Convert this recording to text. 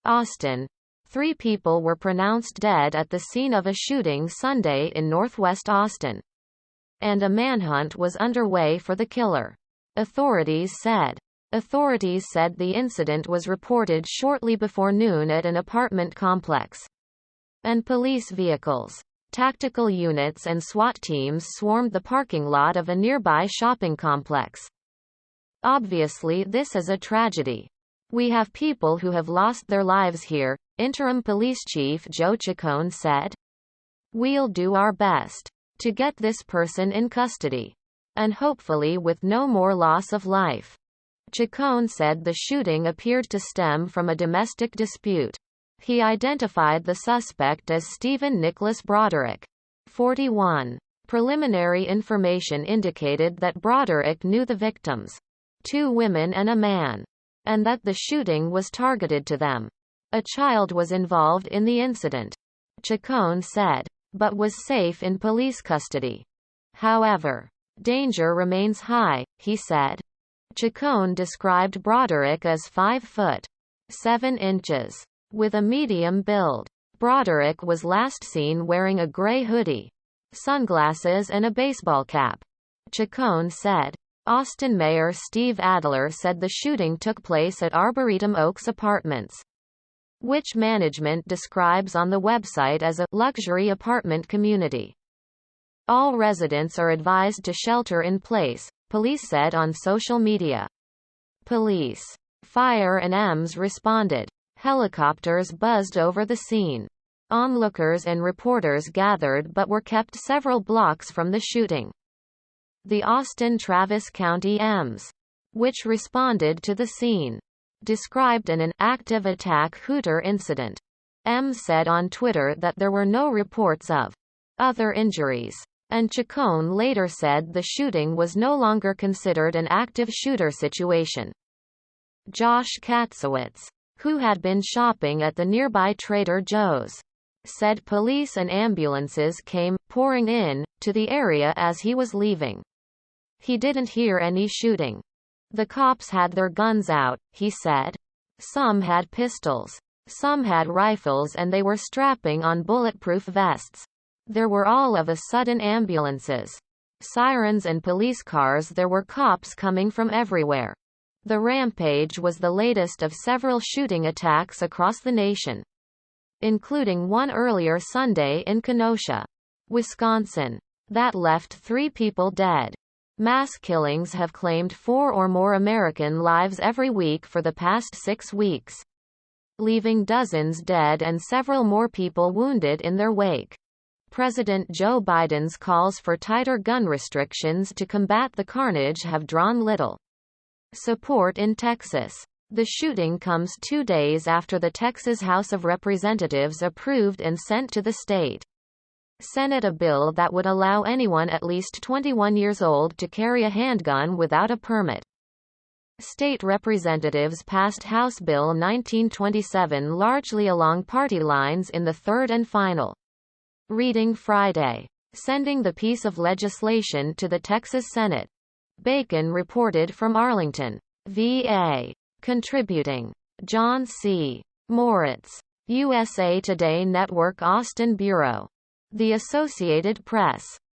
Austin. 3 people were pronounced dead at the scene of a shooting Sunday in northwest Austin, and a manhunt was underway for the killer. Authorities said the incident was reported shortly before noon at an apartment complex, and police vehicles, tactical units and SWAT teams swarmed the parking lot of a nearby shopping complex. Obviously this is a tragedy. We have people who have lost their lives here, Interim Police Chief Joe Chacon said. We'll do our best to get this person in custody, and hopefully with no more loss of life. Chacon said the shooting appeared to stem from a domestic dispute. He identified the suspect as Stephen Nicholas Broderick, 41. Preliminary information indicated that Broderick knew the victims, 2 women and a man, and that the shooting was targeted to them. A child was involved in the incident, Chacon said, but was safe in police custody. However, danger remains high, he said. Chacon described Broderick as 5 foot 7 inches, with a medium build. Broderick was last seen wearing a gray hoodie, sunglasses and a baseball cap, Chacon said. Austin Mayor Steve Adler said the shooting took place at Arboretum Oaks Apartments, which management describes on the website as a luxury apartment community. All residents are advised to shelter in place, police said on social media. Police, fire and EMS responded. Helicopters buzzed over the scene. Onlookers and reporters gathered but were kept several blocks from the shooting. The Austin-Travis County EMS, which responded to the scene, described an active attack Hooter incident. EMS said on Twitter that there were no reports of other injuries, and Chacon later said the shooting was no longer considered an active shooter situation. Josh Katzowitz, who had been shopping at the nearby Trader Joe's, said police and ambulances came pouring in to the area as he was leaving. He didn't hear any shooting. The cops had their guns out, he said. Some had pistols. Some had rifles and they were strapping on bulletproof vests. There were all of a sudden ambulances, sirens and police cars. There were cops coming from everywhere. The rampage was the latest of several shooting attacks across the nation, including one earlier Sunday in Kenosha, Wisconsin, that left 3 people dead. Mass killings have claimed 4 or more American lives every week for the past 6 weeks, leaving dozens dead and several more people wounded in their wake. President Joe Biden's calls for tighter gun restrictions to combat the carnage have drawn little support in Texas. The shooting comes 2 days after the Texas House of Representatives approved and sent to the state Senate a bill that would allow anyone at least 21 years old to carry a handgun without a permit. State representatives passed House Bill 1927 largely along party lines in the third and final reading Friday, sending the piece of legislation to the Texas Senate. Bacon reported from Arlington, VA. Contributing John C. Moritz, USA Today Network Austin Bureau. The Associated Press.